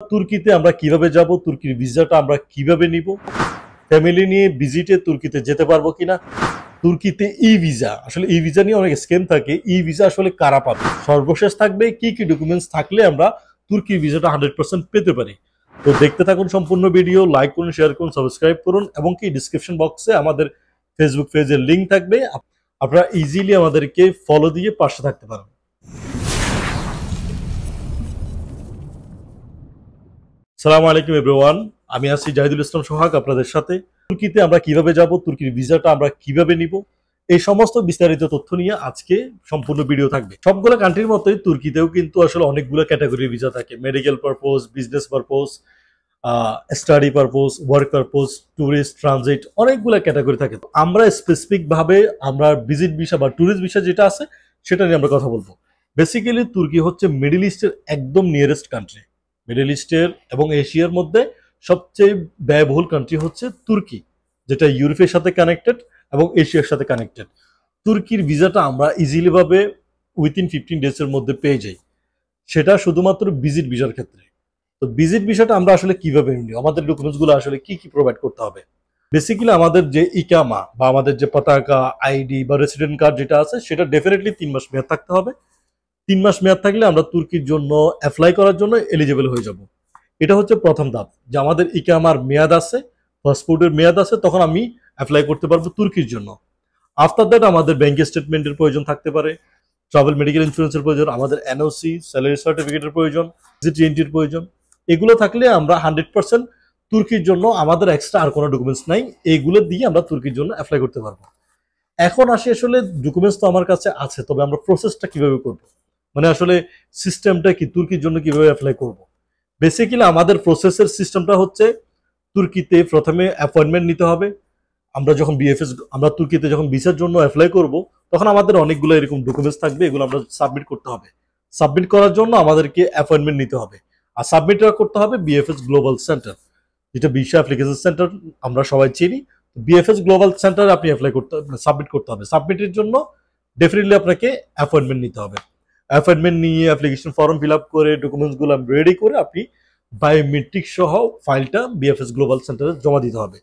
তুর্কিতে আমরা কিভাবে যাব, তুর্কির ভিসাটা আমরা কিভাবে নিব, ফ্যামিলি নিয়ে ভিজিটে তুর্কিতে যেতে পারবো কিনা, তুর্কিতে ই ভিসা, আসলে ই ভিসা নিয়ে অনেক স্ক্যাম থাকে, ই ভিসা আসলে কারা পাবে, সর্বশেষ থাকবে কি কি ডকুমেন্টস থাকলে আমরা তুর্কির ভিসাটা 100% পেতে পারি। তো দেখতে থাকুন সম্পূর্ণ ভিডিও, লাইক করুন, শেয়ার করুন, সাবস্ক্রাইব করুন এবং কি ডিসক্রিপশন বক্সে আমাদের ফেসবুক পেজের লিঙ্ক থাকবে, আপনারা ইজিলি আমাদেরকে ফলো দিয়ে পাশে থাকতে পারেন। সালামু আলাইকুম এভরিওয়ান, আমি আছি জাহিদুল ইসলাম সোহাগ আপনাদের সাথে। তুর্কিতে আমরা কিভাবে যাব, তুর্কির ভিসাটা আমরা কিভাবে নিব, এই সমস্ত বিস্তারিত তথ্য নিয়ে আজকে সম্পূর্ণ ভিডিও থাকবে। সবগুলো কান্ট্রির মতোই তুর্কিতেও কিন্তু আসলে অনেকগুলো ক্যাটাগরির ভিসা থাকে, medical purpose, business purpose, study purpose, work purpose, tourist, transit, অনেকগুলো ক্যাটাগরি থাকে। আমরা স্পেসিফিক ভাবে আমরা ভিজিট ভিসা বা ট্যুরিস্ট ভিসা যেটা আছে সেটা নিয়ে আমরা কথা বলবো। বেসিক্যালি তুর্কি হচ্ছে মিডল ইস্টের একদম নিয়ারেস্ট কান্ট্রি। মিডল ইস্টের এবং এশিয়ার মধ্যে সবচেয়ে ব্যয়বহুল কান্ট্রি হচ্ছে তুর্কি, যেটা ইউরোপের সাথে কানেক্টেড এবং এশিয়ার সাথে কানেক্টেড। তুর্কির ভিসাটা আমরা ইজিলি ভাবে উইথিন 15 ডেজের মধ্যে পেয়ে যাই, সেটা শুধুমাত্র ভিজিট ভিসার ক্ষেত্রে। তো ভিজিট ভিসাটা আমরা আসলে কিভাবে নিই, আমাদের ডকুমেন্টস গুলো আসলে কি কি প্রোভাইড করতে হবে। বেসিক্যালি আমাদের যে ইকামা বা আমাদের যে পতাকা, আইডি বা রেসিডেন্ট কার্ড যেটা আছে সেটা ডেফিনেটলি 3 মাস মেয়াদ থাকতে হবে। 3 মাস মেয়াদ থাকলে আমরা তুর্কির জন্য অ্যাপ্লাই করার জন্য এলিজিবল হয়ে যাব। এটা হচ্ছে প্রথম ধাপ, যে আমাদের ইকামার মেয়াদ আছে, পাসপোর্টের মেয়াদ আছে, তখন আমি অ্যাপ্লাই করতে পারবো তুর্কির জন্য। আফটার দ্যাট আমাদের ব্যাংক স্টেটমেন্টের প্রয়োজন থাকতে পারে, ট্রাভেল মেডিকেল ইন্স্যুরেন্সের প্রয়োজন, আমাদের এনওসি, স্যালারি সার্টিফিকেটের প্রয়োজন, ভিজিট এন্ট্রির প্রয়োজন। এগুলো থাকলে আমরা 100% তুর্কির জন্য, আমাদের এক্সট্রা আর কোনো ডকুমেন্টস নাই, এইগুলো দিয়ে আমরা তুর্কির জন্য অ্যাপ্লাই করতে পারবো। এখন আসি আসলে ডকুমেন্টস তো আমার কাছে আছে, তবে আমরা প্রসেসটা কিভাবে করব, মানে আসলে সিস্টেমটা কি, তুর্কির জন্য কিভাবে অ্যাপ্লাই করব। বেসিক্যালি আমাদের প্রসেসের সিস্টেমটা হচ্ছে, তুর্কিতে প্রথমে অ্যাপয়েন্টমেন্ট নিতে হবে। আমরা তুর্কিতে যখন ভিসার জন্য অ্যাপ্লাই করব, তখন আমাদের অনেকগুলো এরকম ডকুমেন্টস থাকবে, এগুলো আমরা সাবমিট করতে হবে। সাবমিট করার জন্য আমাদেরকে অ্যাপয়েন্টমেন্ট নিতে হবে, আর সাবমিটটা করতে হবে বিএফএস গ্লোবাল সেন্টার, যেটা ভিসা অ্যাপ্লিকেশন সেন্টার আমরা সবাই চিনি। বিএফএস গ্লোবাল সেন্টারে আপনি সাবমিট করতে হবে। সাবমিটের জন্য ডেফিনেটলি আপনাকে অ্যাপয়েন্টমেন্ট নিতে হবে। অ্যাপয়েন্টমেন্ট নিয়ে অ্যাপ্লিকেশন ফর্ম ফিল আপ করে ডকুমেন্টসগুলো রেডি করে আপনি বায়োমেট্রিক সহ ফাইলটা বিএফএস গ্লোবাল সেন্টারে জমা দিতে হবে।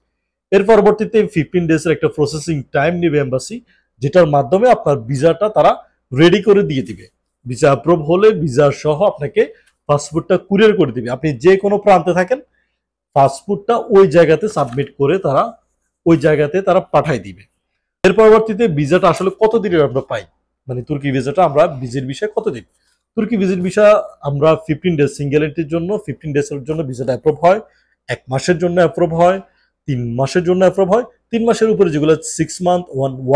এর পরবর্তীতে 15 ডেজের একটা প্রসেসিং টাইম নেবে এম্বাসি, যেটার মাধ্যমে আপনার ভিসাটা তারা রেডি করে দিয়ে দিবে। ভিসা অ্যাপ্রুভ হলে ভিসা সহ আপনাকে পাসপোর্টটা কুরিয়ার করে দিবে। আপনি যে কোনো প্রান্তে থাকেন, পাসপোর্টটা ওই জায়গাতে সাবমিট করে ওই জায়গাতে তারা পাঠাই দিবে। এর পরবর্তীতে ভিসাটা আসলে কতদিনের আমরা পাই, মানে তুর্কি ভিসাটা আমরা ভিজিট ভিসা কতদিন। তুর্কি ভিজিট ভিসা আমরা 15 ডেজ, সিঙ্গেল এন্ট্রির জন্য 15 ডেজের জন্য ভিসাটা অ্যাপ্রুভ হয়, 1 মাসের জন্য অ্যাপ্রুভ হয়, 3 মাসের জন্য অ্যাপ্রুভ হয়, 3 মাসের উপরে যেগুলো 6 মান্থ,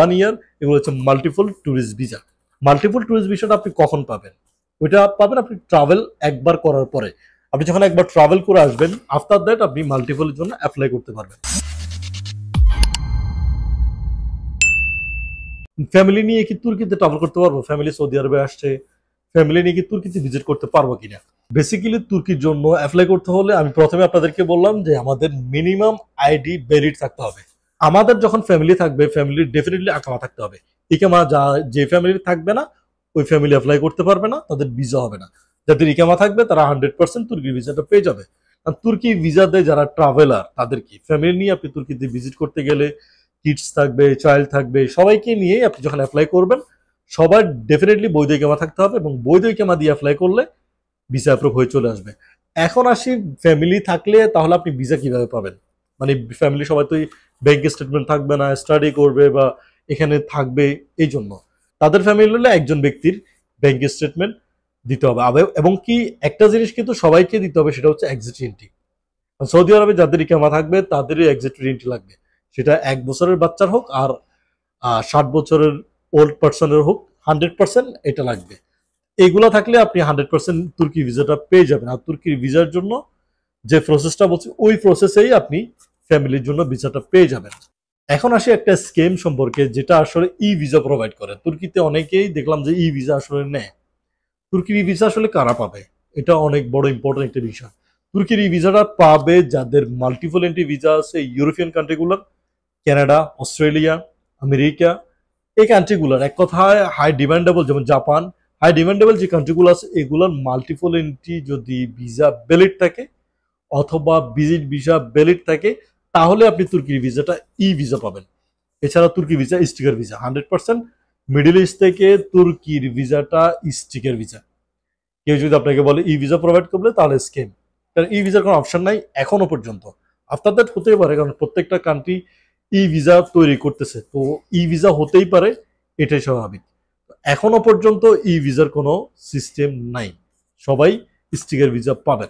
1 ইয়ার, এগুলো হচ্ছে multiple tourist visa. Multiple tourist ভিসাটা আপনি কখন পাবেন, ওইটা পাবেন আপনি ট্রাভেল একবার করার পরে। আপনি যখন একবার ট্রাভেল করে আসবেন, আফটার দ্যাট আপনি মাল্টিপলের জন্য অ্যাপ্লাই করতে পারবেন। ফ্যামিলি নিয়ে কি তুর্কিতে ট্রাভেল করতে পারবো, ফ্যামিলি সৌদি আরবে আসছে, ফ্যামিলি নিয়ে কি তুর্কিতে ভিজিট করতে পারবো কিনা। বেসিক্যালি তুর্কির জন্য অ্যাপ্লাই করতে হলে আমি প্রথমে আপনাদেরকে বললাম যে আমাদের মিনিমাম আইডি ভ্যালিড থাকতে হবে। আমাদের যখন ফ্যামিলি থাকবে, ফ্যামিলির ডেফিনেটলি আকামা থাকতে হবে। ইকামা যে ফ্যামিলির থাকবে না, ওই ফ্যামিলি অ্যাপ্লাই করতে পারবে না, তাদের ভিসা হবে না। যাদের ইকামা থাকবে তারা 100% তুর্কির ভিসাটা পেয়ে যাবে। আর তুর্কি ভিসা দেয় যারা ট্রাভেলার, তাদের কি ফ্যামিলি নিয়ে আপনি তুর্কিতে ভিজিট করতে গেলে কিডস থাকবে, চাইল্ড থাকবে, সবাইকে নিয়ে আপনি যখন অ্যাপ্লাই করবেন, সবার ডেফিনেটলি বৈধ ইকামা থাকতে হবে এবং বৈধ ইকামা দিয়ে অ্যাপ্লাই করলে ভিসা অ্যাপ্রুভ হয়ে চলে আসবে। এখন আসি ফ্যামিলি থাকলে তাহলে আপনি ভিসা কিভাবে পাবেন, মানে ফ্যামিলি সবাই তো ব্যাংক স্টেটমেন্ট থাকবে না, স্টাডি করবে বা এখানে থাকবে, এই জন্য তাদের ফ্যামিলি হলে একজন ব্যক্তির ব্যাংক স্টেটমেন্ট দিতে হবে। এবং কি একটা জিনিস কিন্তু সবাইকে দিতে হবে, সেটা হচ্ছে এক্সিট এন্ট্রি। সৌদি আরবে যাদের ইকামা থাকবে তাদেরই এক্সিট এন্ট্রি লাগবে, সেটা 1 বছরের বাচ্চার হোক আর 60 বছরের ওল্ড পার্সনের হোক, 100% এটা লাগবে। এইগুলা থাকলে আপনি 100% তুর্কি ভিসাটা পেয়ে যাবেন। আর তুর্কির ভিসার জন্য যে প্রসেসটা বলছি, ওই প্রসেসেই আপনি ফ্যামিলির জন্য ভিসাটা পেয়ে যাবেন। এখন আসি একটা স্কিম সম্পর্কে, যেটা আসলে ই ভিসা প্রোভাইড করে। তুর্কিতে অনেকেই দেখলাম যে ই ভিসা আসলে নেয়। তুর্কির ই ভিসা আসলে কারা পাবে, এটা অনেক বড় ইম্পর্টেন্ট একটা বিষয়। তুর্কির ই ভিসাটা পাবে যাদের মাল্টিপল এন্ট্রি ভিসা আছে ইউরোপিয়ান কান্ট্রিগুলোর, কানাডা, অস্ট্রেলিয়া, আমেরিকা, এই কান্ট্রিগুলোর, এক কথায় হাই ডিমান্ডেবল, যেমন জাপান, হাই ডিমান্ডেবল যে কান্ট্রিগুলো আছে এগুলোর মাল্টিপল এন্ট্রি যদি ভিসা ভ্যালিড থাকে অথবা ভিজিট ভিসা ভ্যালিড থাকে তাহলে আপনি তুর্কির ভিসাটা ভিসা পাবেন। এছাড়া তুর্কি visa sticker visa 100% middle east থেকে তুর্কির ভিসাটা স্টিকার ভিসা। কেউ যদি আপনাকে বলে ভিসা প্রোভাইড করবে তাহলে স্কেম, কারণ ভিসার কোনো অপশন নাই এখনো পর্যন্ত। আফটার দ্যাট হতেই পারে, কারণ প্রত্যেকটা কান্ট্রি ভিসা তৈরি করতেছে, তো ভিসা হতেই পারে, এটাই স্বাভাবিক। এখনো পর্যন্ত ভিসার কোনো সিস্টেম নাই, সবাই স্টিকার ভিসা পাবেন।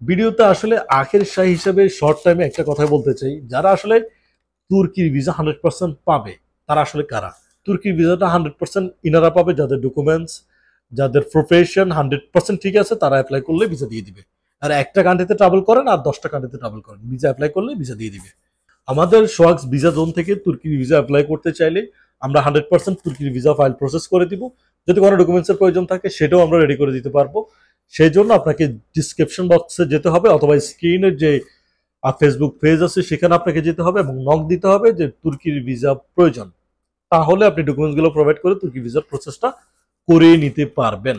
ভিডিওতে আসলে আখের শাহ হিসেবে শর্ট টাইমে একটা কথা বলতে চাই, যারা আসলে তুর্কির ভিসা 100% পাবে তারা আসলে কারা? তুর্কির ভিসাটা 100% ইনারা পাবে যাদের ডকুমেন্টস, যাদের প্রফেশন 100% ঠিক আছে, তারা অ্যাপ্লাই করলে ভিসা দিয়ে দিবে। আর একটা কান্ট্রিতে ট্রাভেল করেন আর 10টা কান্ট্রিতে ট্রাভেল করেন, ভিসা অ্যাপ্লাই করলে ভিসা দিয়ে দিবে। আমাদের সোয়াক্স ভিসা জোন থেকে তুর্কির ভিসা অ্যাপ্লাই করতে চাইলে আমরা 100% তুর্কির ভিসা ফাইল প্রসেস করে দিব। যদি কোনো ডকুমেন্টসের প্রয়োজন থাকে সেটাও আমরা রেডি করে দিতে পারবো। সেই জন্য আপনাকে ডিসক্রিপশন বক্সে যেতে হবে অথবা স্ক্রিনের যে ফেসবুক পেজ আছে সেখানে আপনাকে যেতে হবে এবং নক দিতে হবে যে তুর্কির ভিসা প্রয়োজন। তাহলে আপনি ডকুমেন্টসগুলো প্রোভাইড করে তুর্কি ভিসার প্রসেসটা করে নিতে পারবেন।